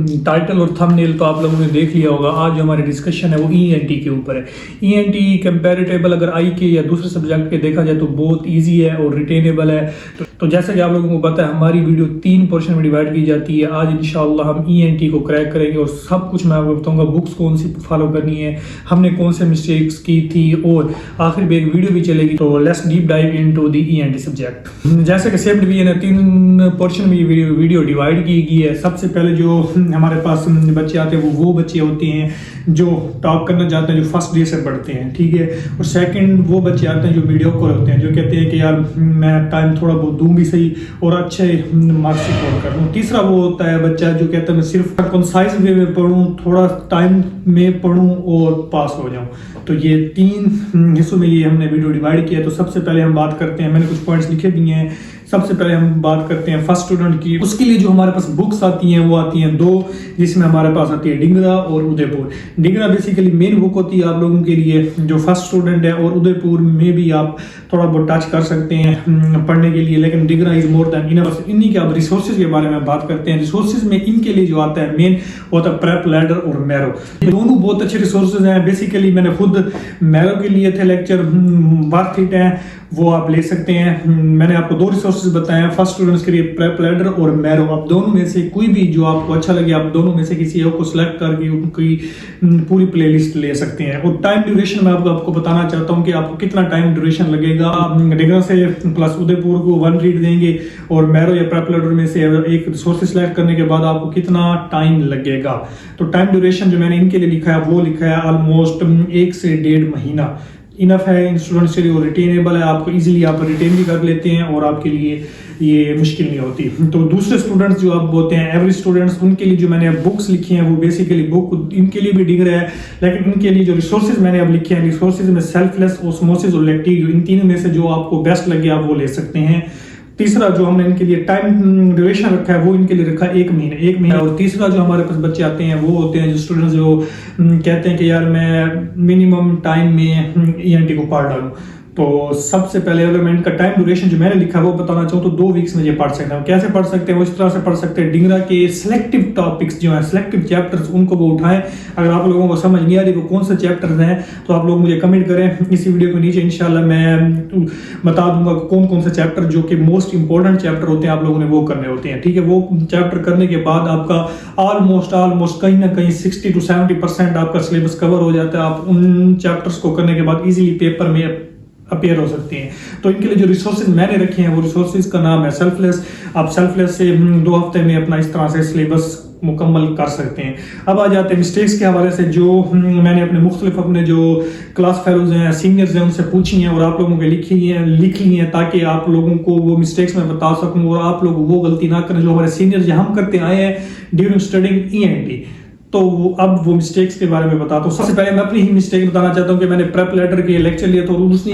Title और thumbnail तो आप लोगों ने देख लिया होगा। आज जो हमारी डिस्कशन है वो ईएनटी के ऊपर है। ईएनटी कंपैरेटिबल अगर आई के या दूसरे सब्जेक्ट के देखा जाए तो बहुत इजी है और रिटेनेबल है। तो जैसा कि आप लोगों को पता है हमारी वीडियो 3 पोर्शन में डिवाइड की जाती है। आज इंशाल्लाह हम ईएनटी को क्रैक करेंगे और सब कुछ मैं आपको बताऊंगा, बुक्स कौन सी फॉलो करनी है, हमने कौन से मिस्टेक्स की थी और आखिर में एक वीडियो भी चलेगी। तो let's deep dive into the ENT subject. जैसे कि सेम डिवीजन है, 3 पोर्शन में ये वीडियो डिवाइड की गई है। सबसे पहले जो हमारे पास बच्चे आते हैं वो बच्चे होते हैं जो टॉप करना चाहते हैं, जो फर्स्ट डे से पढ़ते हैं, ठीक है। और सेकंड वो बच्चे आते हैं जो मीडियोकर होते हैं, जो कहते हैं कि यार मैं टाइम थोड़ा बहुत दूंगी सही और अच्छे मार्क्स स्कोर कर लूँ। तीसरा वो होता है बच्चा जो कहता है मैं सिर्फ कंसाइज वे में पढ़ूँ, थोड़ा टाइम में पढ़ूँ और पास हो जाऊँ। तो ये 3 हिस्सों में ये हमने वीडियो डिवाइड किया। तो सबसे पहले हम बात करते हैं, मैंने कुछ पॉइंट्स लिखे भी हैं। सबसे पहले हम बात करते हैं फर्स्ट स्टूडेंट की। उसके लिए जो हमारे पास बुक्स आती हैं वो आती हैं 2, जिसमें हमारे पास आती है डिंगरा और Udaipur. Dhingra basically main book होती है आप लोगों के लिए जो फर्स्ट स्टूडेंट है, और उदयपुर में भी आप थोड़ा बहुत टच कर सकते हैं पढ़ने के लिए, लेकिन Dhingra is more than enough. इन्हीं के आप रिसोर्सेज के बारे में बात करते हैं। रिसोर्सेज में इनके लिए जो आता है मेन वो होता है प्रेप लैडर और मैरो। दोनों बहुत अच्छे रिसोर्सेज हैं। बेसिकली मैंने खुद मैरो के लिए थे लेक्चर, वर्थ इट है, वो आप ले सकते हैं। मैंने आपको 2 रिसोर्सेज बताए हैं फर्स्ट स्टूडेंट्स के लिए, प्रेप लैडर और मैरो। आप दोनों में से कोई भी जो आपको अच्छा लगे, आप दोनों में से किसी एक को सिलेक्ट करके उनकी पूरी प्लेलिस्ट ले सकते हैं। और टाइम ड्यूरेशन मैं आपको बताना चाहता हूं कि आपको कितना टाइम ड्यूरेशन लगेगा। आप डिंगरा से प्लस उदयपुर को 1 रीड देंगे और मैरो या प्रेप लैडर में से एक रिसोर्स सिलेक्ट करने के बाद आपको कितना टाइम लगेगा। तो टाइम ड्यूरेशन जो मैंने इनके लिए लिखा है वो लिखा है ऑलमोस्ट 1 से 1.5 महीना इनफ है इन स्टूडेंट्स के लिए। और रिटेनेबल है, आपको इजीली आप रिटेन भी कर लेते हैं और आपके लिए ये मुश्किल नहीं होती। तो दूसरे स्टूडेंट्स जो आप होते हैं एवरेज स्टूडेंट्स, उनके लिए जो मैंने बुक्स लिखी हैं वो बेसिकली बुक इनके लिए भी डिग्री है, लेकिन इनके लिए जो रिसोर्सेज मैंने अब लिखे हैं, रिसोर्सेज में सेल्फलेस, ओस्मोसिस और लैक्टिक, इन तीनों में से जो आपको बेस्ट लगे आप वो ले सकते हैं। तीसरा जो हमने इनके लिए टाइम ड्यूरेशन रखा है वो इनके लिए रखा है 1 महीने। और तीसरा जो हमारे पास बच्चे आते हैं वो होते हैं जो स्टूडेंट्स जो कहते हैं कि यार मैं मिनिमम टाइम में ईएनटी को पढ़ डालूं। तो सबसे पहले अगर मैं इनका टाइम ड्यूरेशन जो मैंने लिखा है वो बताना चाहूँ तो 2 वीक्स में ये पढ़ सकते हैं। कैसे पढ़ सकते हैं? वो इस तरह से पढ़ सकते हैं, डिंगरा के सिलेक्टिव टॉपिक्स जो हैं, सिलेक्टिव चैप्टर्स, उनको वो उठाएं। अगर आप लोगों को समझ नहीं आ रही वो कौन से चैप्टर्स हैं तो आप लोग मुझे कमेंट करें इसी वीडियो के नीचे, इंशाल्लाह मैं बता दूंगा कौन कौन से चैप्टर जो कि मोस्ट इंपॉर्टेंट चैप्टर होते हैं आप लोगों ने वो करने होते हैं, ठीक है। वो चैप्टर करने के बाद आपका ऑलमोस्ट कहीं ना कहीं 60 to 70% आपका सिलेबस कवर हो जाता है। आप उन चैप्टर्स को करने के बाद इजीली पेपर में अपीयर हो सकते हैं। तो इनके लिए जो रिसोर्सेज मैंने रखे हैं वो रिसोर्सेज का नाम है सेल्फलेस। आप सेल्फलेस से 2 हफ्ते में अपना इस तरह से सिलेबस मुकम्मल कर सकते हैं। अब आ जाते हैं मिस्टेक्स के हवाले से, जो मैंने अपने जो क्लास फेलोज हैं, सीनियर्स हैं, उनसे पूछी हैं और आप लोगों के लिख ली हैं ताकि आप लोगों को वो मिस्टेक्स मैं बता सकूं और आप लोग वो गलती ना करें जो हमारे सीनियर्स हम करते आए हैं ड्यूरिंग स्टडिंग ईएनटी। तो अब वो मिस्टेक्स के बारे में बताता हूँ। सबसे पहले मैं अपनी ही मिस्टेक बताना चाहता हूँ कि मैंने प्रेप लेटर के लेक्चर लिया था और उसने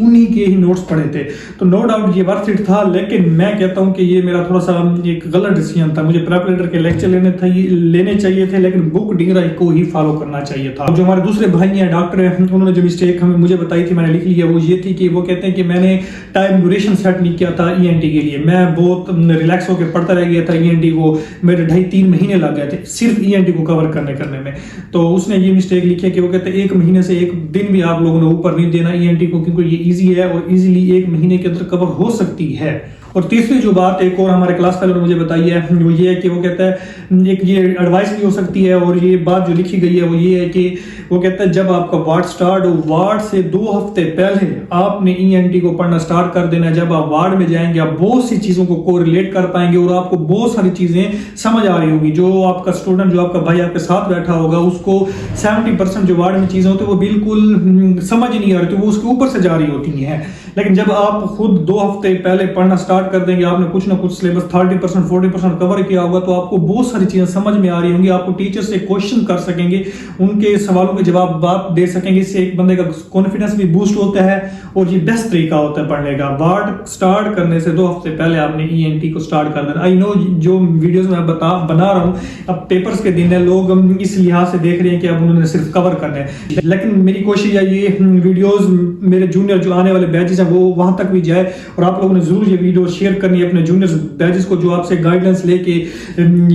उन्हीं के ही नोट्स पढ़े थे। तो नो डाउट ये वर्थ इट था, लेकिन मैं कहता हूँ कि ये मेरा थोड़ा सा एक गलत डिसीजन था। मुझे प्रेप लेटर के लेक्चर लेने चाहिए थे, लेकिन बुक डिंगरा को ही फॉलो करना चाहिए था। जो हमारे दूसरे भाई हैं डॉक्टर हैं, उन्होंने जो मिस्टेक मुझे बताई थी मैंने लिख लिया, वो ये थी कि वो कहते हैं कि मैंने टाइम ड्यूरेशन सेट नहीं किया था ईएनटी के लिए। मैं बहुत रिलैक्स होकर पढ़ता रह गया था ईएनटी को, मेरे 2.5-3 महीने लग गए थे सिर्फ ईएनटी को कवर करने में। तो उसने ये मिस्टेक लिखी है कि वो कहते हैं 1 महीने से 1 दिन भी आप लोगों ने ऊपर नहीं देना ईएनटी को, क्योंकि ये इजी है और इजीली 1 महीने के अंदर कवर हो सकती है। और तीसरी जो बात एक और हमारे क्लास फेलो ने मुझे बताई है वो ये है कि वो कहता है एक ये एडवाइस भी हो सकती है और ये बात जो लिखी गई है वो ये है कि वो कहता है जब आपका वार्ड स्टार्ट हो, वार्ड से 2 हफ्ते पहले आपने ईएनटी को पढ़ना स्टार्ट कर देना है। जब आप वार्ड में जाएंगे आप बहुत सी चीजों को कोरिलेट कर पाएंगे और आपको बहुत सारी चीजें समझ आ रही होगी। जो आपका स्टूडेंट, जो आपका भाई आपके साथ बैठा होगा, उसको 70% जो वार्ड में चीजें होती है वो बिल्कुल समझ नहीं आ रही, तो वो उसके ऊपर से जा रही होती है। लेकिन जब आप खुद 2 हफ्ते पहले पढ़ना स्टार्ट कर देंगे, आपने कुछ ना कुछ सिलेबस 30% 40% कवर किया होगा, तो आपको बहुत सारी चीजें समझ में आ रही होंगी। आपको टीचर से क्वेश्चन कर सकेंगे, उनके सवालों के जवाब आप दे सकेंगे। इससे एक बंदे का कॉन्फिडेंस भी बूस्ट होता है और ये बेस्ट तरीका होता है पढ़ने का। वार्ड स्टार्ट करने से 2 हफ्ते पहले आपने ईएनटी को स्टार्ट कर देना। आई नो जो वीडियोस में बना रहा हूं अब पेपर्स के दिन है, लोग इस लिहाज से देख रहे हैं कि अब उन्होंने सिर्फ कवर करना है, लेकिन मेरी कोशिश है ये वीडियोस मेरे जूनियर जो आने वाले बैचेस चीज़ है वो वहाँ तक भी जाए। और आप लोगों ने ज़रूर ये वीडियो शेयर करनी है अपने जूनियर बैचेस को, जो आपसे गाइडेंस लेके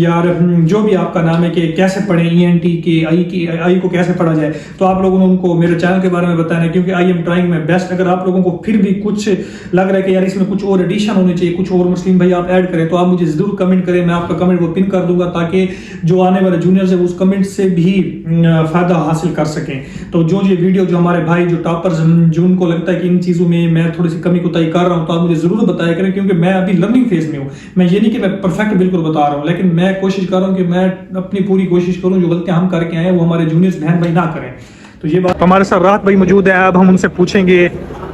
यार जो भी आपका नाम है कि कैसे पढ़ें ENT की आई को कैसे पढ़ा जाए, तो आप लोगों ने उनको मेरे चैनल के बारे में बताना है, क्योंकि I am trying my best. अगर आप लोगों को फिर भी कुछ लग रहा है कि यार इसमें कुछ और एडिशन होनी चाहिए, कुछ और मुस्लिम भाई आप ऐड करें, तो आप मुझे जरूर कमेंट करें, मैं आपका कमेंट वो पिन कर दूंगा, ताकि जो आने वाले जूनियर्स है उस कमेंट से भी फायदा हासिल कर सकें। तो जो ये वीडियो जो हमारे भाई जो टॉपर्स जो उनको लगता है कि इन चीज़ों में मैं थोड़ी सी कमी कोताही कर रहा हूँ, तो आप मुझे जरूर बताया करें, क्योंकि मैं अभी लर्निंग फेज में हूँ। मैं ये नहीं कि मैं परफेक्ट बिल्कुल बता रहा हूँ, लेकिन मैं कोशिश कर रहा हूँ कि मैं अपनी पूरी कोशिश करूँ जो गलतियां हम करके आए वो हमारे जूनियर्स बहन भाई ना करें। तो ये बात, हमारे साथ राहत भाई मौजूद है। अब हम उनसे पूछेंगे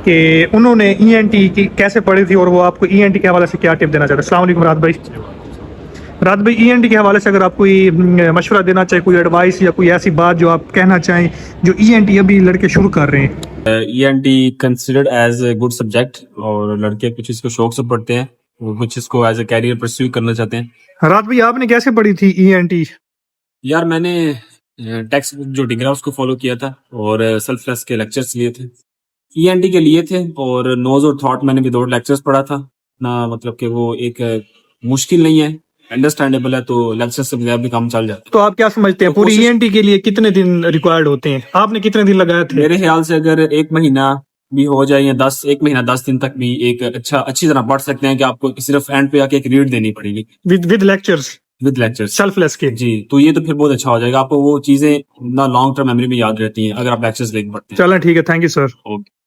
कि उन्होंने ENT की कैसे पढ़ी थी और वो आपको ENT के हवाले से क्या टिप देना चाहते हैं। अस्सलाम वालेकुम राहत भाई। राहत भाई, ENT के हवाले से अगर आप कोई मशवरा देना चाहें, कोई एडवाइस या कोई ऐसी बात जो आप कहना चाहें जो ENT अभी लड़के शुरू कर रहे हैं। ENT considered as a good subject, और लड़के कुछ इसको शौक से पढ़ते हैं, वो कुछ इसको एज ए कैरियर परस्यू करना चाहते हैं। राहत भाई, आपने कैसे पढ़ी थी ENT? यार मैंने टेक्स्ट बुक जो डिग्रा उसको फॉलो किया था और सेल्फलेस के लेक्चर्स लिए थे, ENT के लिए थे, और नोज और थॉट मैंने भी 2 लेक्चर्स पढ़ा था ना, मतलब कि वो एक मुश्किल नहीं है, अंडरस्टैंडेबल है, तो लेक्चर से भी काम चल जाता है। तो आप क्या समझते हैं, तो पूरी ENT के लिए कितने दिन रिक्वायर्ड होते हैं? आपने कितने दिन लगाए थे? मेरे ख्याल से अगर 1 महीना भी हो जाए या 1 महीना 10 दिन तक भी एक अच्छी तरह पढ़ सकते हैं, कि आपको सिर्फ एंड पे आके एक रीड देनी पड़ेगी with lectures, with lectures selfless के। जी, तो ये तो फिर बहुत अच्छा हो जाएगा, आपको वो चीजें ना लॉन्ग टर्म मेमोरी में याद रहती हैं अगर आप लेक्चर्स लेके पढ़ते हैं। चलें ठीक है, थैंक यू सर। ओके।